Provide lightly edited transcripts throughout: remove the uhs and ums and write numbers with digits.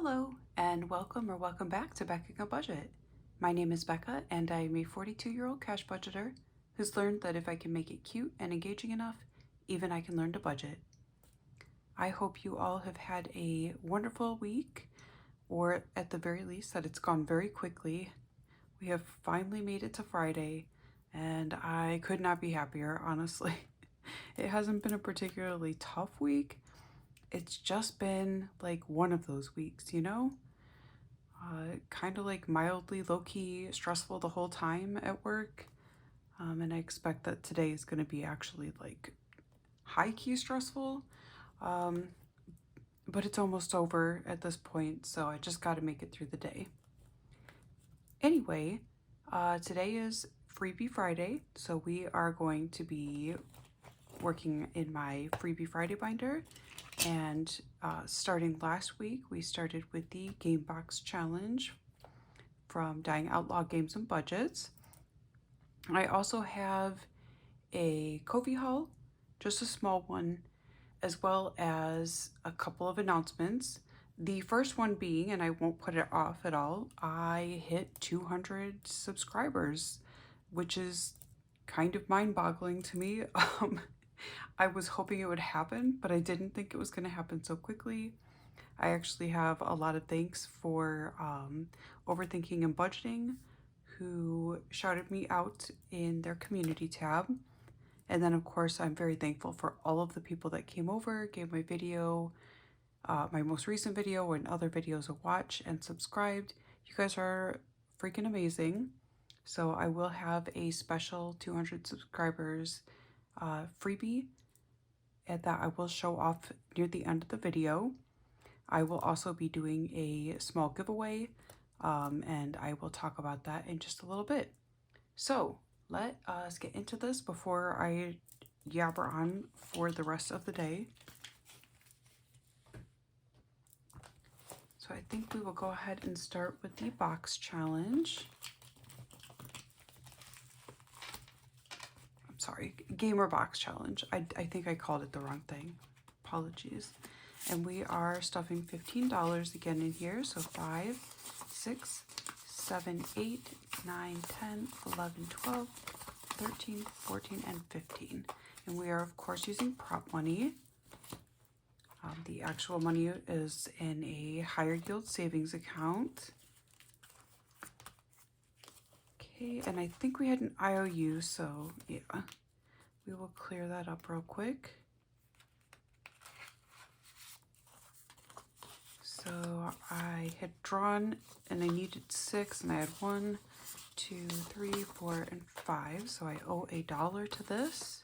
Hello, and welcome back to Becka Budget. My name is Becca, and I am a 42-year-old cash budgeter who's learned that if I can make it cute and engaging enough, even I can learn to budget. I hope you all have had a wonderful week, or at the very least that it's gone very quickly. We have finally made it to Friday, and I could not be happier, honestly. It hasn't been a particularly tough week. It's just been like one of those weeks, you know? Kind of like mildly low-key stressful the whole time at work. And I expect that today is going to be actually like high-key stressful. Um, but it's almost over at this point, so I just got to make it through the day. Anyway, today is Freebie Friday, so we are going to be working in my Freebie Friday binder. And starting last week, we started with the Game Box Challenge from Dying Outlaw Games and Budgets. I also have a Kofi haul, just a small one, as well as a couple of announcements. The first one being, and I won't put it off at all, I hit 200 subscribers, which is kind of mind-boggling to me. I was hoping it would happen, but I didn't think it was going to happen so quickly. I actually have a lot of thanks for Overthinking and Budgeting, who shouted me out in their community tab. And then, of course, I'm very thankful for all of the people that came over, gave my video, my most recent video and other videos a watch, and subscribed. You guys are freaking amazing. So I will have a special 200 subscribers freebie that I will show off near the end of the video. I will also be doing a small giveaway, and I will talk about that in just a little bit. So let us get into this before I yabber on for the rest of the day. So I think we will go ahead and start with the box challenge. I'm sorry, gamer box challenge. I think I called it the wrong thing. Apologies. And we are stuffing $15 again in here. So 5, 6, 7, 8, 9, 10, 11, 12, 13, 14, and 15. And we are, of course, using prop money. The actual money is in a higher yield savings account. Okay, and I think we had an IOU, so yeah, we will clear that up real quick. So I had drawn and I needed 6, and I had 1, 2, 3, 4, and 5. So I owe $1 to this.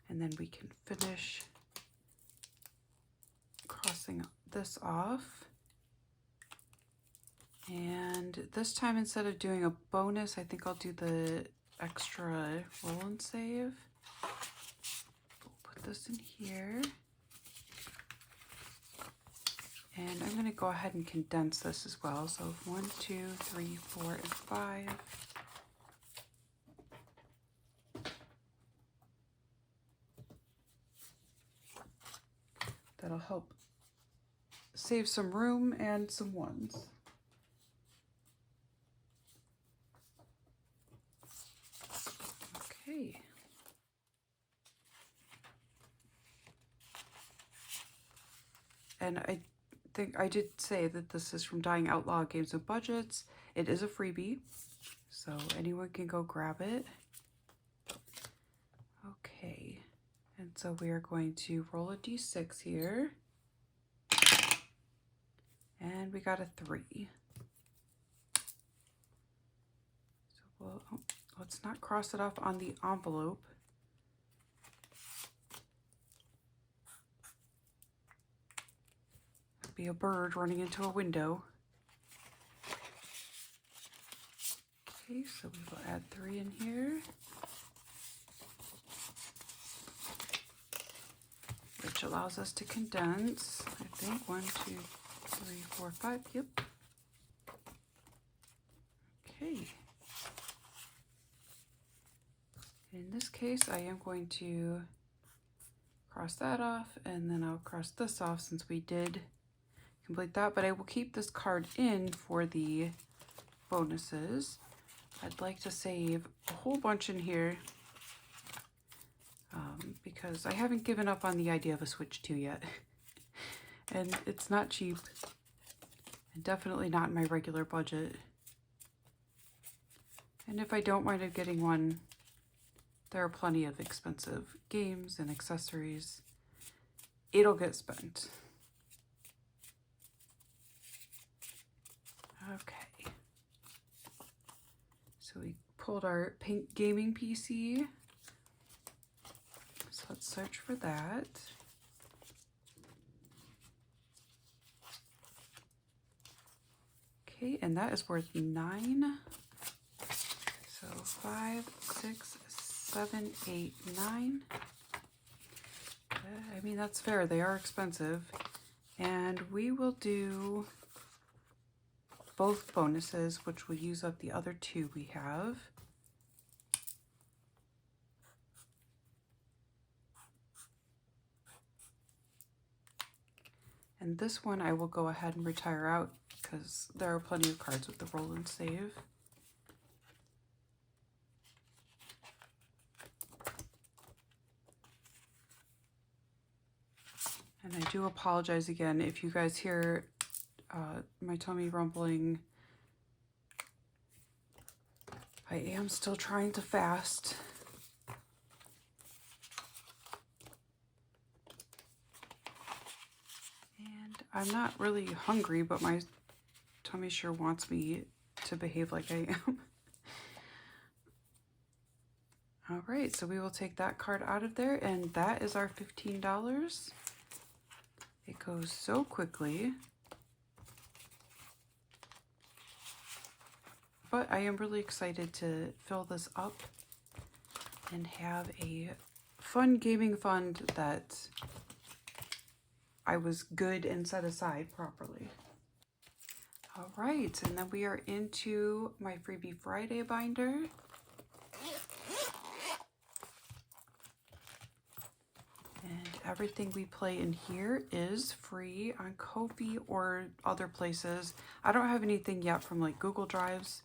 And then we can finish crossing this off. And this time, instead of doing a bonus, I think I'll do the extra roll and save. We'll put this in here. And I'm going to go ahead and condense this as well. So 1, 2, 3, 4, and 5. That'll help save some room and some ones. Okay. And I think I did say that this is from Dying Outlaw Games and Budgets. It is a freebie, so anyone can go grab it. Okay, and so we are going to roll a d6 here. And we got a 3. So let's not cross it off on the envelope. That'd be a bird running into a window. Okay, so we will add 3 in here. Which allows us to condense, I think, 1, 2, 3, 4, 5, yep. Okay. In this case, I am going to cross that off, and then I'll cross this off since we did complete that, but I will keep this card in for the bonuses. I'd like to save a whole bunch in here because I haven't given up on the idea of a Switch 2 yet. And it's not cheap, and definitely not in my regular budget. And if I don't wind up getting one, there are plenty of expensive games and accessories. It'll get spent. Okay. So we pulled our pink gaming PC. So let's search for that. Okay, and that is worth 9. So 5, 6, 7, 8, 9. I mean, that's fair. They are expensive. And we will do both bonuses, which will use up the other 2 we have. And this one I will go ahead and retire out because there are plenty of cards with the roll and save. And I do apologize again if you guys hear my tummy rumbling. I am still trying to fast. And I'm not really hungry, but my tummy sure wants me to behave like I am. All right, so we will take that card out of there, and that is our $15. It goes so quickly. But I am really excited to fill this up and have a fun gaming fund that I was good and set aside properly. All right, and then we are into my Freebie Friday binder. And everything we play in here is free on Kofi or other places. I don't have anything yet from like Google Drives.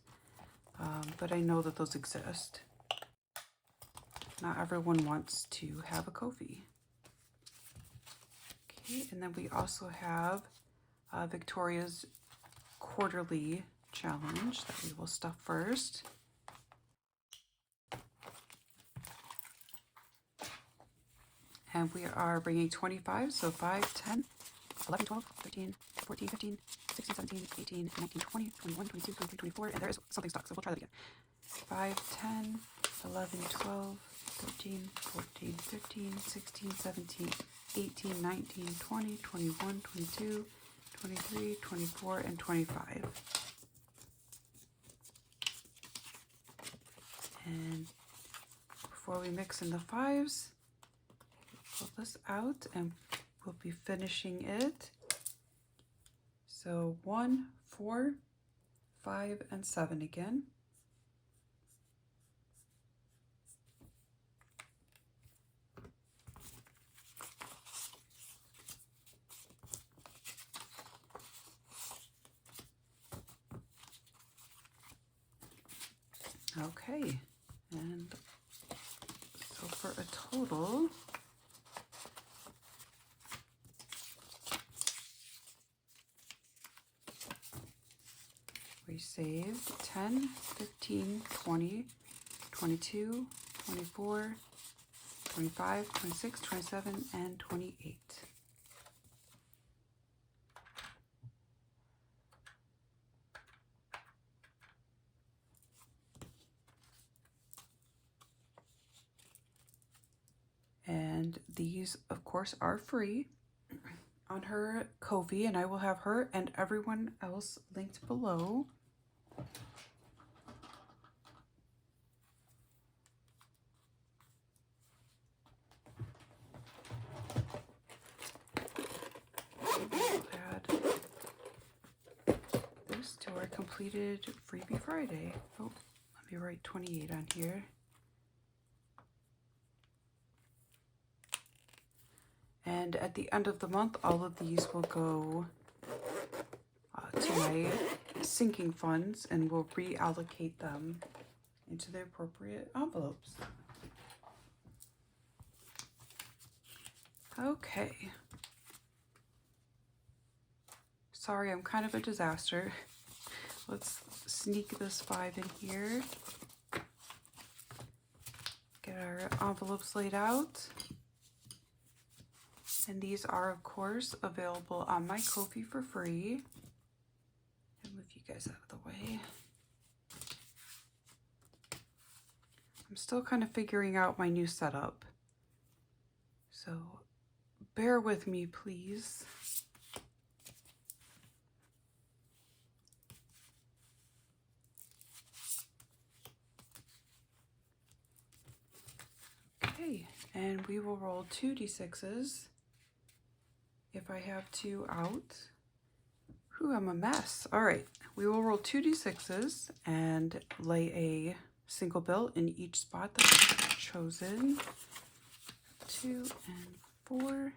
But I know that those exist. Not everyone wants to have a Kofi. Okay, and then we also have Victoria's quarterly challenge that we will stuff first. And we are bringing 25, so 5, 10, 11, 12, 13, 14, 15, 16, 17, 18, 19, 20, 21, 22, 23, 24, and there is something stuck, so we'll try that again. 5, 10, 11, 12, 13, 14, 15, 16, 17, 18, 19, 20, 21, 22, 23, 24, and 25. And before we mix in the 5s, pull this out and we'll be finishing it. So 1, 4, 5, and 7 again. Okay, and so for a total, we saved 10, 15, 20, 22, 24, 25, 26, 27, and 28. And these, of course, are free on her Kofi, and I will have her and everyone else linked below. Add this to our completed Freebie Friday. Oh, let me write 28 on here. And at the end of the month, all of these will go to my sinking funds and will reallocate them into the appropriate envelopes. Okay. Sorry, I'm kind of a disaster. Let's sneak this 5 in here. Get our envelopes laid out. And these are, of course, available on my Kofi for free. I'll move you guys out of the way. I'm still kind of figuring out my new setup. So bear with me, please. Okay, and we will roll 2 d6s. If I have 2 out. Whew, I'm a mess. All right, we will roll 2 d6s and lay a single bill in each spot that I've chosen. 2 and 4.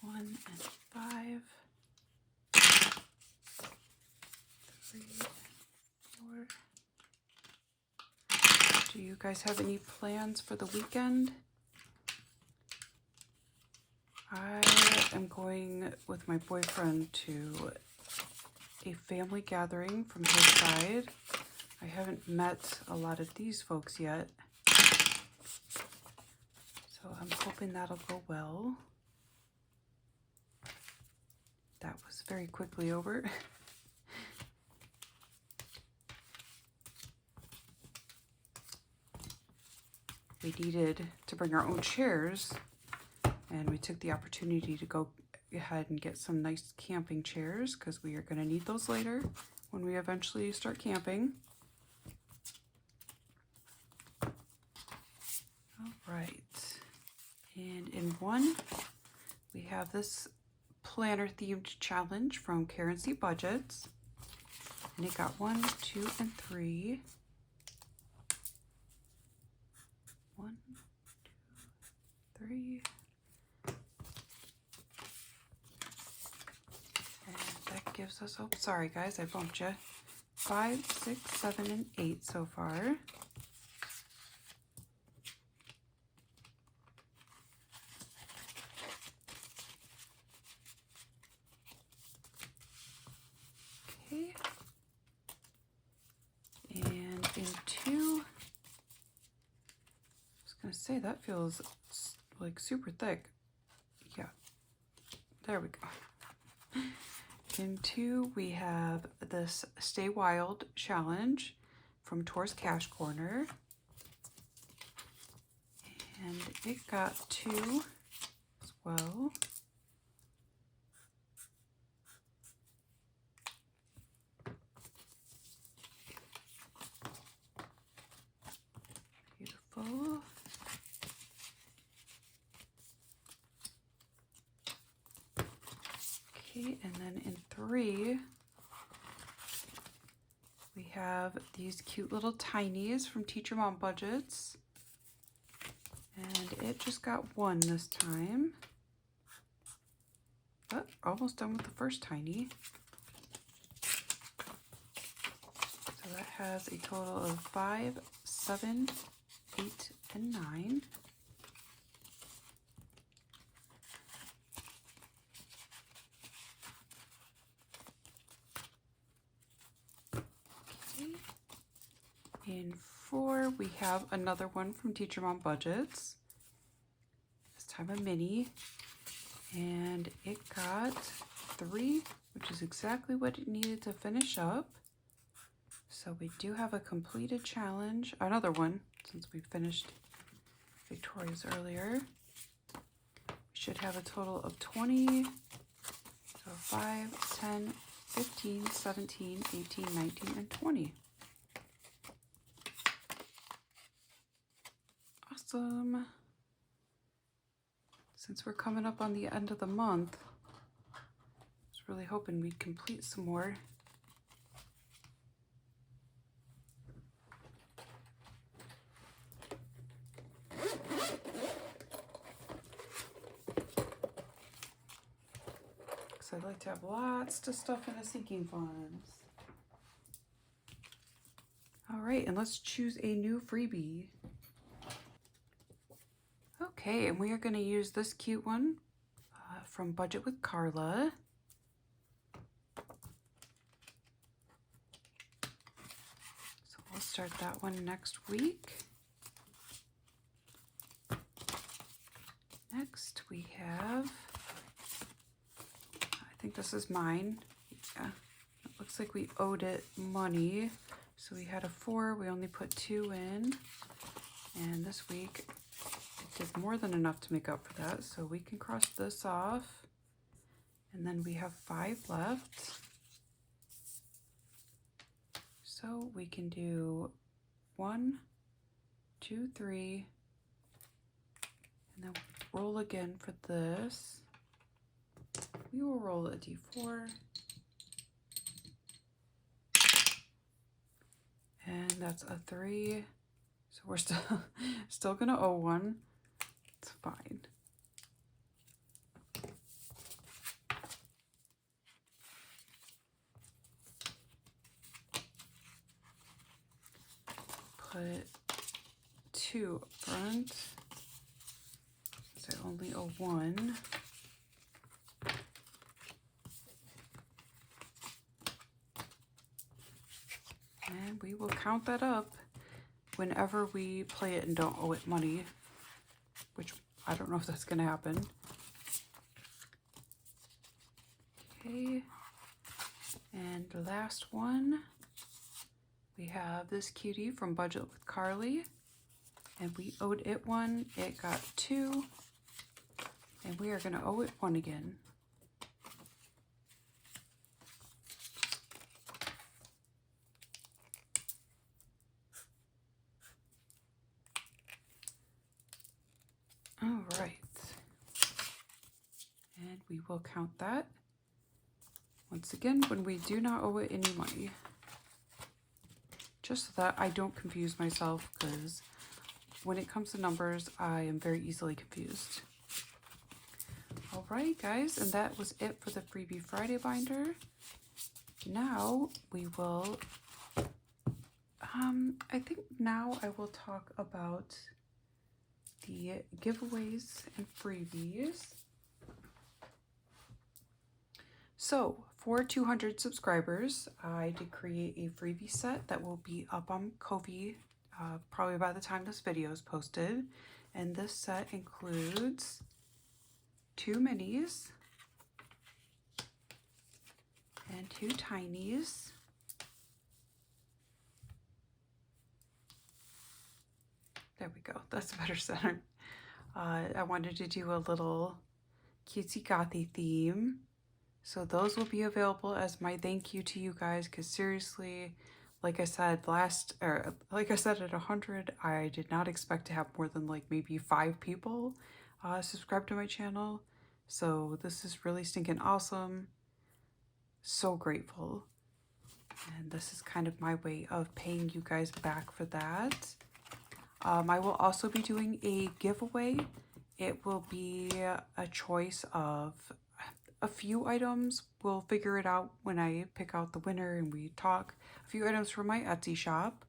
1 and 5. 3 and 4. Do you guys have any plans for the weekend? I am going with my boyfriend to a family gathering from his side. I haven't met a lot of these folks yet, so I'm hoping that'll go well. That was very quickly over. We needed to bring our own chairs, and we took the opportunity to go ahead and get some nice camping chairs because we are going to need those later when we eventually start camping. All right. And in 1, we have this planner themed challenge from Currency Budgets. And it got 1, 2, and 3. 1, 2, 3. That gives us, oh, sorry guys, I bumped you. 5, 6, 7, and 8 so far. Okay. And in 2, I was gonna say that feels like super thick. Yeah, there we go. In 2, we have this Stay Wild challenge from Tour's Cash Corner. And it got 2 as well. Beautiful. Okay, and then in 3, we have these cute little tinies from Teacher Mom Budgets. And it just got 1 this time. But almost done with the first tiny. So that has a total of 5, 7, 8, and 9. In 4, we have another one from Teacher Mom Budgets. This time a mini. And it got 3, which is exactly what it needed to finish up. So we do have a completed challenge. Another one, since we finished Victoria's earlier. We should have a total of 20. So 5, 10, 15, 17, 18, 19, and 20. Awesome. Since we're coming up on the end of the month, I was really hoping we'd complete some more. because I like to have lots of stuff in the sinking funds. All right, and let's choose a new freebie. Okay, and we are going to use this cute one from Budget with Carla. So we'll start that one next week. Next we have, I think this is mine. Yeah, it looks like we owed it money. So we had a 4, we only put 2 in. And this week it did more than enough to make up for that. So we can cross this off. And then we have 5 left. So we can do 1, 2, 3, and then roll again for this. We will roll a d4. And that's a 3. So we're still gonna owe 1. It's fine. Put 2 up front. So I only owe 1. And we will count that up whenever we play it and don't owe it money, which I don't know if that's going to happen. Okay, and the last one, we have this cutie from Budget with Carly, and we owed it 1, it got 2, and we are going to owe it 1 again. All right, and we will count that once again when we do not owe it any money, just so that I don't confuse myself, because when it comes to numbers, I am very easily confused. All right, guys, and that was it for the Freebie Friday binder. Now we will, I think now I will talk about the giveaways and freebies. So for 200 subscribers, I did create a freebie set that will be up on Kofi probably by the time this video is posted. And this set includes 2 minis and 2 tinies. There we go. That's a better center. I wanted to do a little cutesy gothy theme. So those will be available as my thank you to you guys, because seriously, like I said at 100, I did not expect to have more than like maybe 5 people subscribe to my channel. So this is really stinking awesome. So grateful. And this is kind of my way of paying you guys back for that. I will also be doing a giveaway. It will be a choice of a few items. We'll figure it out when I pick out the winner and we talk. A few items from my Etsy shop.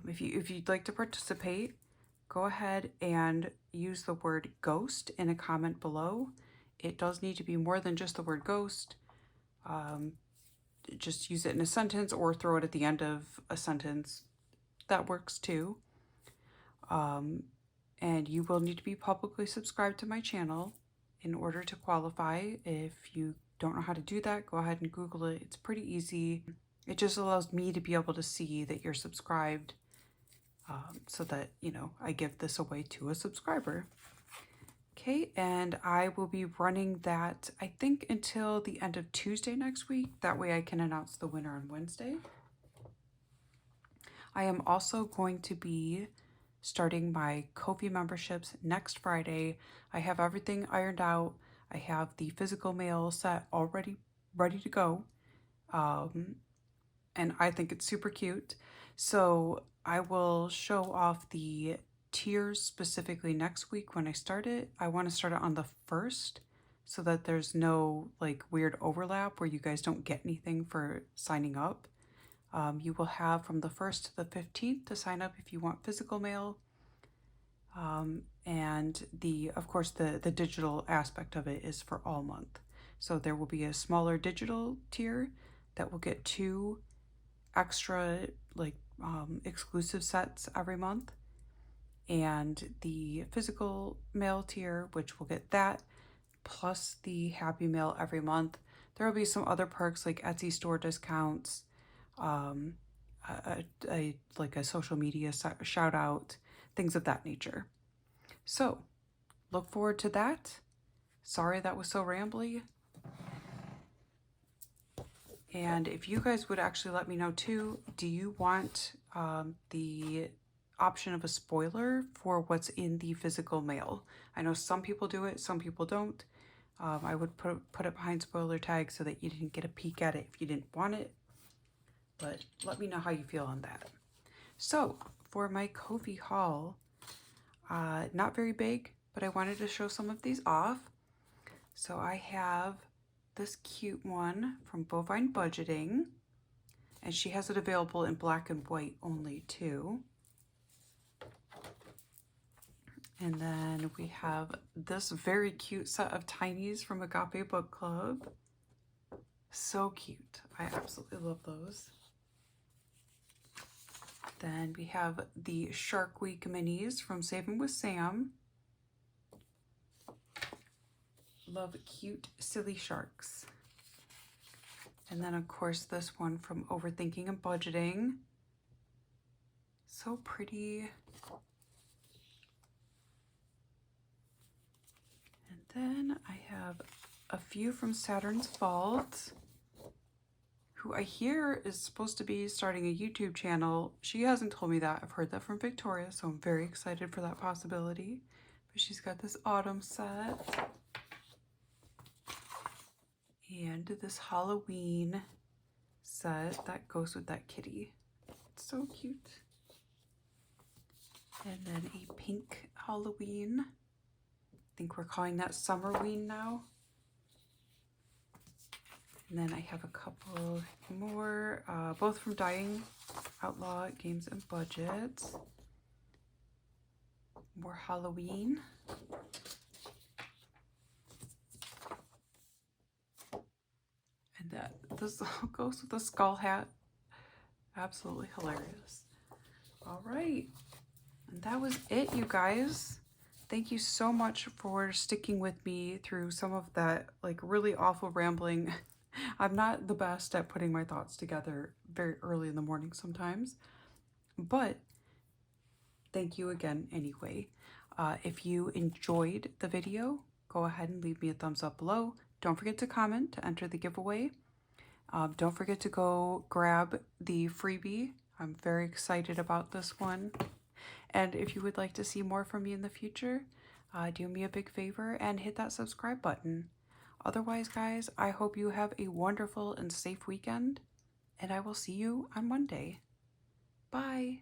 If you'd like to participate, go ahead and use the word ghost in a comment below. It does need to be more than just the word ghost. Just use it in a sentence or throw it at the end of a sentence. That works too. And you will need to be publicly subscribed to my channel in order to qualify. If you don't know how to do that, go ahead and Google it. It's pretty easy. It just allows me to be able to see that you're subscribed, so that, you know, I give this away to a subscriber. Okay, and I will be running that, I think, until the end of Tuesday next week. That way I can announce the winner on Wednesday. I am also going to be starting my Kofi memberships next Friday. I have everything ironed out. I have the physical mail set already ready to go. And I think it's super cute. So I will show off the tiers specifically next week when I start it. I want to start it on the 1st. so that there's no like weird overlap where you guys don't get anything for signing up. You will have from the 1st to the 15th to sign up if you want physical mail. And of course, the digital aspect of it is for all month. So there will be a smaller digital tier that will get 2 extra like exclusive sets every month. And the physical mail tier, which will get that, plus the Happy Mail every month. There will be some other perks like Etsy store discounts, like a social media shout out, things of that nature. So look forward to that. Sorry that was so rambly. And if you guys would actually let me know too, do you want the option of a spoiler for what's in the physical mail? I know some people do it, some people don't. I would put it behind spoiler tag so that you didn't get a peek at it if you didn't want it. But let me know how you feel on that. So for my Kofi haul, not very big, but I wanted to show some of these off. So I have this cute one from Bovine Budgeting, and she has it available in black and white only too. And then we have this very cute set of tinies from Agape Book Club. So cute. I absolutely love those. Then we have the Shark Week minis from Saving with Sam. Love cute, silly sharks. And then, of course, this one from Overthinking and Budgeting. So pretty. And then I have a few from Saturn's Vault, who I hear is supposed to be starting a YouTube channel. She hasn't told me that. I've heard that from Victoria, so I'm very excited for that possibility. But she's got this autumn set. And this Halloween set that goes with that kitty. It's so cute. And then a pink Halloween. I think we're calling that Summerween now. And then I have a couple more, both from Dying Outlaw Games and Budgets. More Halloween. And this goes with the skull hat. Absolutely hilarious. All right. And that was it, you guys. Thank you so much for sticking with me through some of that like really awful rambling. I'm not the best at putting my thoughts together very early in the morning sometimes, but thank you again anyway. If you enjoyed the video, go ahead and leave me a thumbs up below. Don't forget to comment to enter the giveaway. Don't forget to go grab the freebie. I'm very excited about this one. And if you would like to see more from me in the future, do me a big favor and hit that subscribe button. Otherwise, guys, I hope you have a wonderful and safe weekend, and I will see you on Monday. Bye.